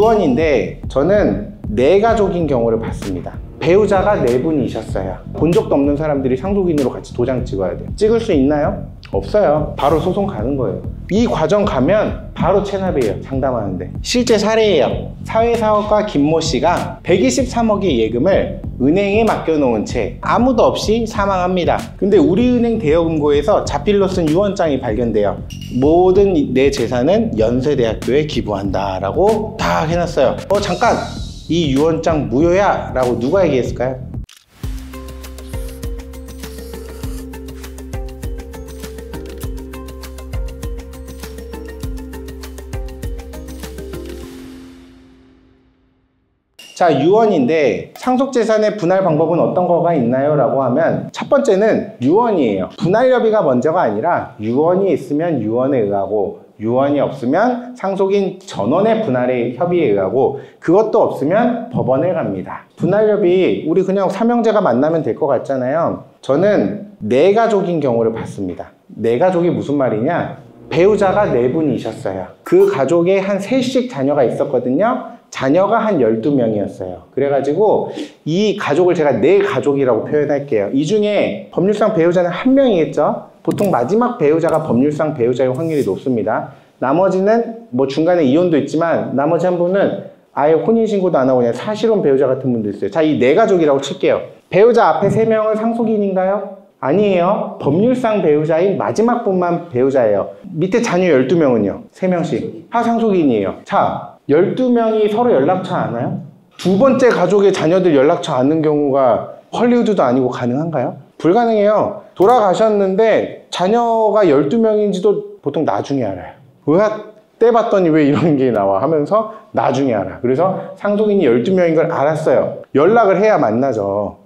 유언인데 저는 내 가족인 경우를 봤습니다. 배우자가 4분이셨어요. 본 적도 없는 사람들이 상속인으로 같이 도장 찍어야 돼요. 찍을 수 있나요? 없어요. 바로 소송 가는 거예요. 이 과정 가면 바로 체납이에요. 상담하는데. 실제 사례예요. 사회사업가 김모 씨가 123억의 예금을 은행에 맡겨놓은 채 아무도 없이 사망합니다. 근데 우리은행 대여금고에서 자필로 쓴 유언장이 발견돼요. 모든 내 재산은 연세대학교에 기부한다 라고 딱 해놨어요. 잠깐! 이 유언장 무효야 라고 누가 얘기했을까요? 자, 유언인데 상속재산의 분할 방법은 어떤 거가 있나요? 라고 하면 첫 번째는 유언이에요. 분할협의가 먼저가 아니라 유언이 있으면 유언에 의하고 유언이 없으면 상속인 전원의 분할의 협의에 의하고 그것도 없으면 법원에 갑니다. 분할협의 우리 그냥 삼형제가 만나면 될 것 같잖아요. 저는 내 가족인 경우를 봤습니다. 내 가족이 무슨 말이냐? 배우자가 4분이셨어요. 그 가족에 한 3씩 자녀가 있었거든요. 자녀가 한 12명이었어요. 그래가지고 이 가족을 제가 내 가족이라고 표현할게요. 이 중에 법률상 배우자는 1명이겠죠. 보통 마지막 배우자가 법률상 배우자의 확률이 높습니다. 나머지는 뭐 중간에 이혼도 있지만 나머지 한 분은 아예 혼인신고도 안 하고 그냥 사실혼 배우자 같은 분도 있어요. 자, 이 내 가족이라고 칠게요. 배우자 앞에 3명은 상속인인가요? 아니에요. 법률상 배우자인 마지막 분만 배우자예요. 밑에 자녀 12명은요? 3명씩. 하상속인이에요. 자, 12명이 서로 연락처 아나요? 두 번째 가족의 자녀들 연락처 아는 경우가 헐리우드도 아니고 가능한가요? 불가능해요. 돌아가셨는데 자녀가 12명인지도 보통 나중에 알아요. 때 봤더니 왜 이런 게 나와 하면서 나중에 알아. 그래서 상속인이 12명인 걸 알았어요. 연락을 해야 만나죠.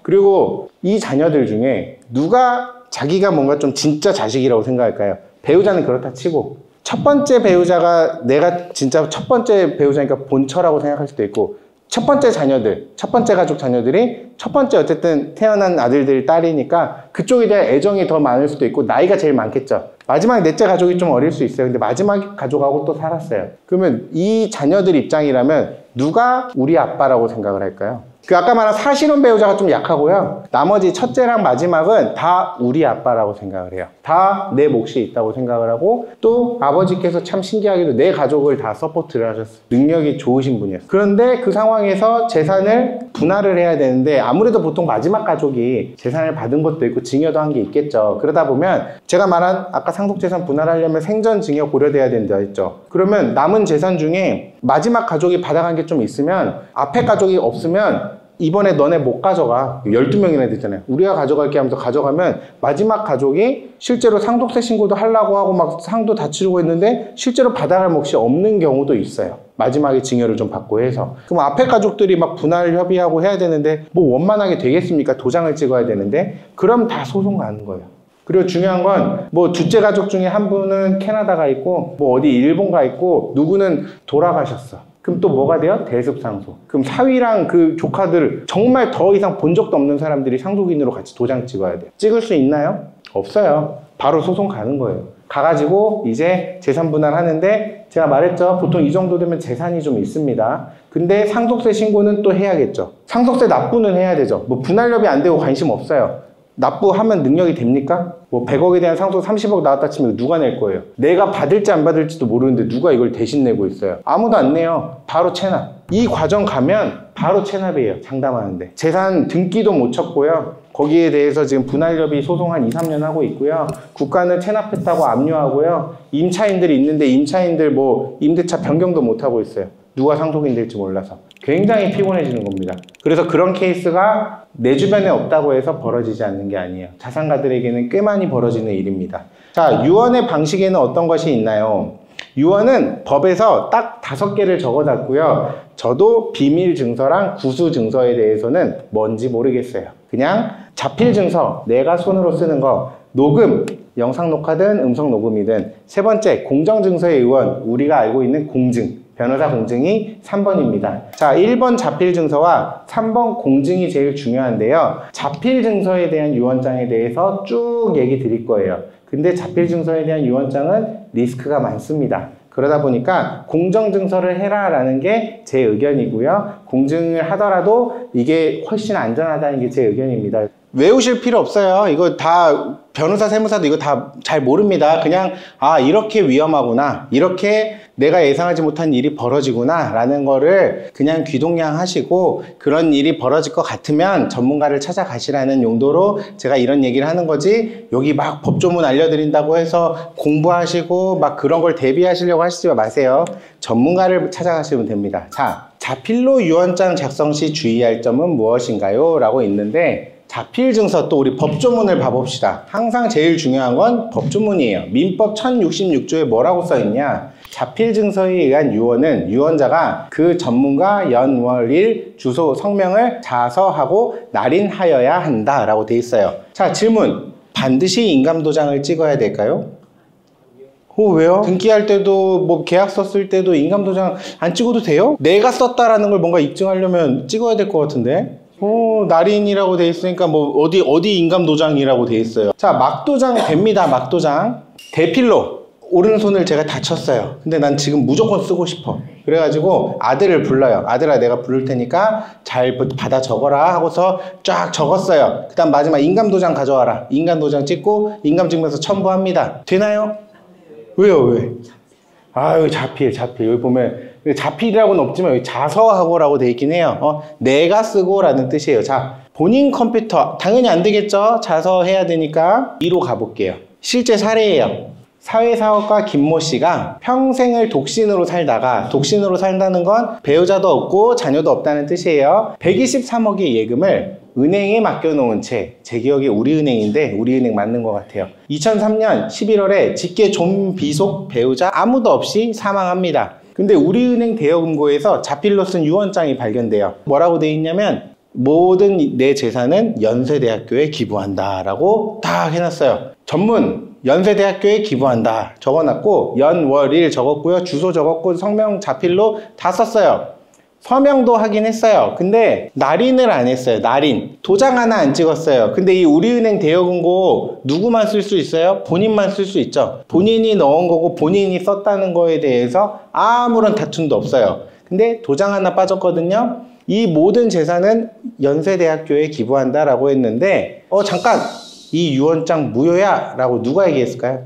그리고 이 자녀들 중에 누가 자기가 뭔가 좀 진짜 자식이라고 생각할까요? 배우자는 그렇다 치고 첫 번째 배우자가 내가 진짜 첫 번째 배우자니까 본처라고 생각할 수도 있고 첫 번째 자녀들, 첫 번째 가족 자녀들이 첫 번째 어쨌든 태어난 아들들, 딸이니까 그쪽에 대한 애정이 더 많을 수도 있고 나이가 제일 많겠죠. 마지막 넷째 가족이 좀 어릴 수 있어요. 근데 마지막 가족하고 또 살았어요. 그러면 이 자녀들 입장이라면 누가 우리 아빠라고 생각을 할까요? 그 아까 말한 사실혼 배우자가 좀 약하고요. 나머지 첫째랑 마지막은 다 우리 아빠라고 생각을 해요. 다 내 몫이 있다고 생각을 하고 또 아버지께서 참 신기하게도 내 가족을 다 서포트를 하셨어요. 능력이 좋으신 분이었어요. 그런데 그 상황에서 재산을 분할을 해야 되는데 아무래도 보통 마지막 가족이 재산을 받은 것도 있고 증여도 한 게 있겠죠. 그러다 보면 제가 말한 아까 상속재산 분할하려면 생전 증여 고려돼야 된다 했죠. 그러면 남은 재산 중에 마지막 가족이 받아간 게 좀 있으면 앞에 가족이 없으면 이번에 너네 못 가져가. 12명이나 됐잖아요. 우리가 가져갈게 하면서 가져가면 마지막 가족이 실제로 상속세 신고도 하려고 하고 막 상도 다 치르고 있는데 실제로 받아갈 몫이 없는 경우도 있어요. 마지막에 증여를 좀 받고 해서. 그럼 앞에 가족들이 막 분할 협의하고 해야 되는데 뭐 원만하게 되겠습니까? 도장을 찍어야 되는데 그럼 다 소송 가는 거예요. 그리고 중요한 건 뭐 둘째 가족 중에 한 분은 캐나다가 있고 뭐 어디 일본 가 있고 누구는 돌아가셨어. 그럼 또 뭐가 돼요? 대습상속. 그럼 사위랑 그 조카들 정말 더 이상 본 적도 없는 사람들이 상속인으로 같이 도장 찍어야 돼요. 찍을 수 있나요? 없어요. 바로 소송 가는 거예요. 가가지고 이제 재산 분할하는데 제가 말했죠. 보통 이 정도 되면 재산이 좀 있습니다. 근데 상속세 신고는 또 해야겠죠. 상속세 납부는 해야 되죠. 뭐 분할협의 안 되고 관심 없어요. 납부하면 능력이 됩니까? 뭐 100억에 대한 상속 30억 나왔다 치면 누가 낼 거예요? 내가 받을지 안 받을지도 모르는데 누가 이걸 대신 내고 있어요? 아무도 안 내요. 바로 체납. 이 과정 가면 바로 체납이에요. 상담하는데. 재산 등기도 못 쳤고요. 거기에 대해서 지금 분할협의 소송 한 2, 3년 하고 있고요. 국가는 체납했다고 압류하고요. 임차인들이 있는데 임차인들 뭐 임대차 변경도 못 하고 있어요. 누가 상속인 될지 몰라서. 굉장히 피곤해지는 겁니다. 그래서 그런 케이스가 내 주변에 없다고 해서 벌어지지 않는 게 아니에요. 자산가들에게는 꽤 많이 벌어지는 일입니다. 자, 유언의 방식에는 어떤 것이 있나요? 유언은 법에서 딱 5개를 적어놨고요. 저도 비밀증서랑 구수증서에 대해서는 뭔지 모르겠어요. 그냥 자필증서, 내가 손으로 쓰는 거, 녹음, 영상 녹화든 음성 녹음이든. 세 번째, 공정증서의 의원, 우리가 알고 있는 공증. 변호사 공증이 3번입니다. 자, 1번 자필증서와 3번 공증이 제일 중요한데요. 자필증서에 대한 유언장에 대해서 쭉 얘기 드릴 거예요. 근데 자필증서에 대한 유언장은 리스크가 많습니다. 그러다 보니까 공정증서를 해라라는 게 제 의견이고요. 공증을 하더라도 이게 훨씬 안전하다는 게 제 의견입니다. 외우실 필요 없어요. 이거 다 변호사, 세무사도 이거 다 잘 모릅니다. 그냥 이렇게 위험하구나, 이렇게 내가 예상하지 못한 일이 벌어지구나 라는 거를 그냥 귀동냥 하시고, 그런 일이 벌어질 것 같으면 전문가를 찾아가시라는 용도로 제가 이런 얘기를 하는 거지, 여기 막 법조문 알려드린다고 해서 공부하시고 막 그런 걸 대비하시려고 하시지 마세요. 전문가를 찾아가시면 됩니다. 자, 자필로 유언장 작성 시 주의할 점은 무엇인가요? 라고 있는데, 자필증서, 또 우리 법조문을 봐봅시다. 항상 제일 중요한 건 법조문이에요. 민법 1066조에 뭐라고 써있냐? 자필증서에 의한 유언은 유언자가 그 전문가 연월일 주소 성명을 자서하고 날인하여야 한다 라고 돼 있어요. 자, 질문. 반드시 인감도장을 찍어야 될까요? 왜요? 등기할 때도 뭐 계약서 쓸 때도 인감도장 안 찍어도 돼요? 내가 썼다라는 걸 뭔가 입증하려면 찍어야 될 것 같은데? 날인이라고 돼 있으니까 뭐 어디 인감도장이라고 돼 있어요. 자, 막도장 됩니다. 막도장. 대필로 오른손을 제가 다쳤어요. 근데 난 지금 무조건 쓰고 싶어. 그래가지고 아들을 불러요. 아들아, 내가 부를 테니까 잘 받아 적어라 하고서 쫙 적었어요. 그 다음 마지막 인감도장 가져와라. 인감도장 찍고 인감증명서 첨부합니다. 되나요? 왜요? 왜? 여기 자필. 여기 보면 자필이라고는 없지만 여기 자서하고라고 돼 있긴 해요. 내가 쓰고 라는 뜻이에요. 자, 본인 컴퓨터 당연히 안 되겠죠. 자서해야 되니까 2로 가볼게요. 실제 사례예요. 사회사업가 김모 씨가 평생을 독신으로 살다가, 독신으로 산다는 건 배우자도 없고 자녀도 없다는 뜻이에요. 123억의 예금을 은행에 맡겨놓은 채, 제 기억에 우리은행인데 우리은행 맞는 것 같아요. 2003년 11월에 직계 존비속 배우자 아무도 없이 사망합니다. 근데 우리은행 대여금고에서 자필로 쓴 유언장이 발견돼요. 뭐라고 돼 있냐면, 모든 내 재산은 연세대학교에 기부한다 라고 딱 해놨어요. 전문 연세대학교에 기부한다 적어놨고, 연월일 적었고요, 주소 적었고, 성명 자필로 다 썼어요. 서명도 하긴 했어요. 근데 날인을 안 했어요. 날인. 도장 하나 안 찍었어요. 근데 이 우리은행 대여금고 누구만 쓸 수 있어요? 본인만 쓸 수 있죠. 본인이 넣은 거고 본인이 썼다는 거에 대해서 아무런 다툼도 없어요. 근데 도장 하나 빠졌거든요. 이 모든 재산은 연세대학교에 기부한다 라고 했는데, 잠깐, 이 유언장 무효야 라고 누가 얘기했을까요?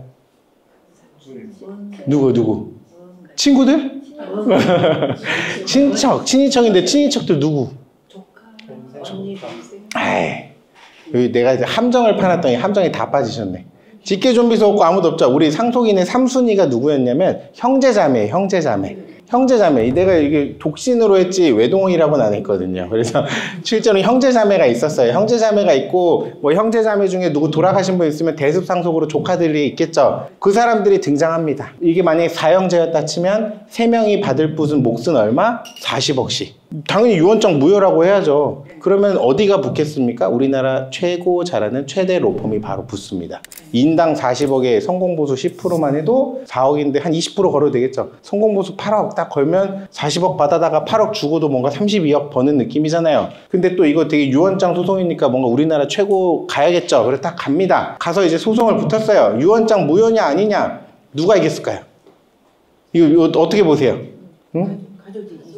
누구? 친구들? 친인척인데 친인척들 누구? 여기 내가 이제 함정을 파놨더니 함정이 다 빠지셨네. 직계 좀비서 없고 아무도 없죠. 우리 상속인의 3순위가 누구였냐면 형제자매예요. 형제자매. 내가 이게 독신으로 했지 외동이라고는 안 했거든요. 그래서 실제로 형제자매가 있었어요. 형제자매가 있고, 뭐 형제자매 중에 누구 돌아가신 분 있으면 대습상속으로 조카들이 있겠죠. 그 사람들이 등장합니다. 이게 만약에 4형제였다 치면 3명이 받을 붓은 몫은 얼마? 40억씩. 당연히 유언장 무효라고 해야죠. 그러면 어디가 붙겠습니까? 우리나라 최고 잘하는 최대 로펌이 바로 붙습니다. 인당 40억에 성공보수 10%만 해도 4억인데 한 20% 걸어도 되겠죠. 성공보수 8억 딱 걸면 40억 받아다가 8억 주고도 뭔가 32억 버는 느낌이잖아요. 근데 또 이거 되게 유언장 소송이니까 뭔가 우리나라 최고 가야겠죠. 그래서 딱 갑니다. 가서 이제 소송을 붙였어요. 유언장 무효냐 아니냐, 누가 이겼을까요? 이거 어떻게 보세요? 응?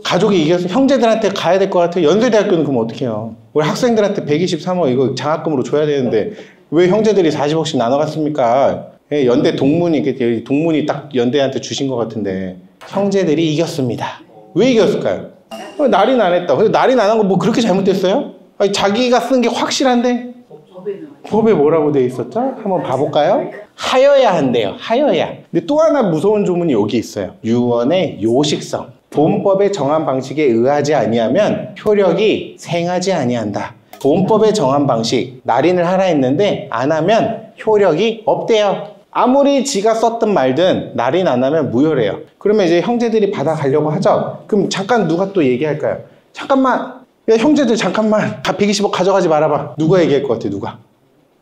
가족이 이겨서 형제들한테 가야 될 것 같아요. 연세대학교는 그럼 어떻게 해요? 우리 학생들한테 123억 이거 장학금으로 줘야 되는데 왜 형제들이 40억씩 나눠 갔습니까? 연대 동문이 딱 연대한테 주신 것 같은데 형제들이 이겼습니다. 왜 이겼을까요? 날인 안 했다. 근데 날인 안 한 거 뭐 그렇게 잘못됐어요? 아니, 자기가 쓴 게 확실한데? 법에 뭐라고 돼 있었죠? 한번 봐볼까요? 하여야 한대요. 하여야. 근데 또 하나 무서운 조문이 여기 있어요. 유언의 요식성. 보험법의 정한 방식에 의하지 아니하면 효력이 생하지 아니한다. 보험법의 정한 방식, 날인을 하라 했는데 안 하면 효력이 없대요. 아무리 지가 썼든 말든 날인 안 하면 무효래요. 그러면 이제 형제들이 받아가려고 하죠. 그럼 잠깐 누가 또 얘기할까요? 잠깐만, 야 형제들 잠깐만, 다 120억 가져가지 말아봐. 누가 얘기할 것 같아? 누가?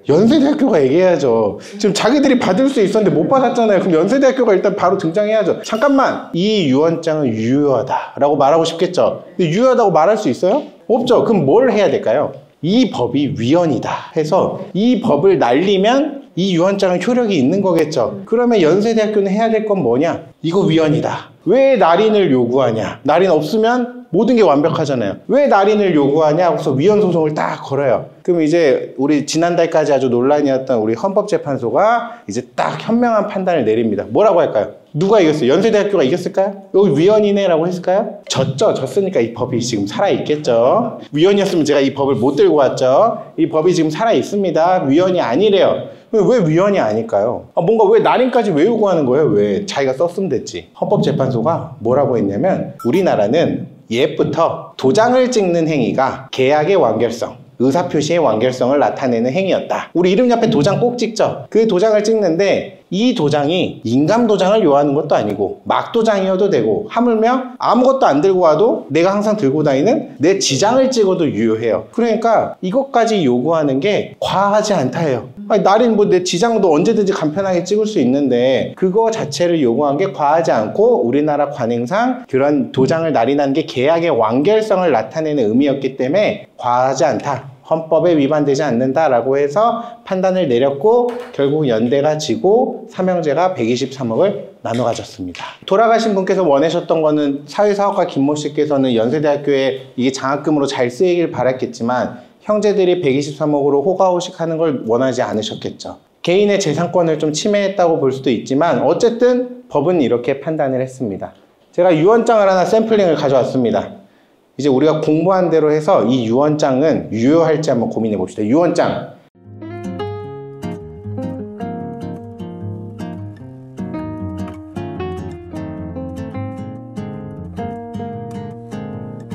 연세대학교가 얘기해야죠. 지금 자기들이 받을 수 있었는데 못 받았잖아요. 그럼 연세대학교가 일단 바로 등장해야죠. 잠깐만, 이 유언장은 유효하다 라고 말하고 싶겠죠. 근데 유효하다고 말할 수 있어요? 없죠. 그럼 뭘 해야 될까요? 이 법이 위헌이다 해서 이 법을 날리면 이 유언장은 효력이 있는 거겠죠. 그러면 연세대학교는 해야 될 건 뭐냐? 이거 위헌이다. 왜 날인을 요구하냐? 날인 없으면 모든 게 완벽하잖아요. 왜 날인을 요구하냐? 하고서 위헌 소송을 딱 걸어요. 그럼 이제 우리 지난달까지 아주 논란이었던 우리 헌법재판소가 이제 딱 현명한 판단을 내립니다. 뭐라고 할까요? 누가 이겼어요? 연세대학교가 이겼을까요? 여기 위헌이네 라고 했을까요? 졌죠. 졌으니까 이 법이 지금 살아있겠죠. 위헌이었으면 제가 이 법을 못 들고 왔죠. 이 법이 지금 살아있습니다. 위헌이 아니래요. 왜 위헌이 아닐까요? 뭔가 왜 날인까지 왜 요구하는 거예요? 왜? 자기가 썼으면 됐지. 헌법재판소가 뭐라고 했냐면 우리나라는 옛부터 도장을 찍는 행위가 계약의 완결성, 의사표시의 완결성을 나타내는 행위였다. 우리 이름 옆에 도장 꼭 찍죠. 그 도장을 찍는데 이 도장이 인감 도장을 요하는 것도 아니고 막 도장이어도 되고 하물며 아무것도 안 들고 와도 내가 항상 들고 다니는 내 지장을 찍어도 유효해요. 그러니까 이것까지 요구하는 게 과하지 않다 해요. 아니, 날인 뭐 내 지장도 언제든지 간편하게 찍을 수 있는데 그거 자체를 요구한 게 과하지 않고 우리나라 관행상 그런 도장을 날인하는 게 계약의 완결성을 나타내는 의미였기 때문에 과하지 않다. 헌법에 위반되지 않는다라고 해서 판단을 내렸고 결국 연대가 지고 삼형제가 123억을 나눠 가졌습니다. 돌아가신 분께서 원하셨던 거는 사회사업가 김모 씨께서는 연세대학교에 이게 장학금으로 잘 쓰이길 바랐겠지만 형제들이 123억으로 호가호식하는 걸 원하지 않으셨겠죠. 개인의 재산권을 좀 침해했다고 볼 수도 있지만 어쨌든 법은 이렇게 판단을 했습니다. 제가 유언장을 하나 샘플링을 가져왔습니다. 이제 우리가 공부한 대로 해서 이 유언장은 유효할지 한번 고민해 봅시다. 유언장.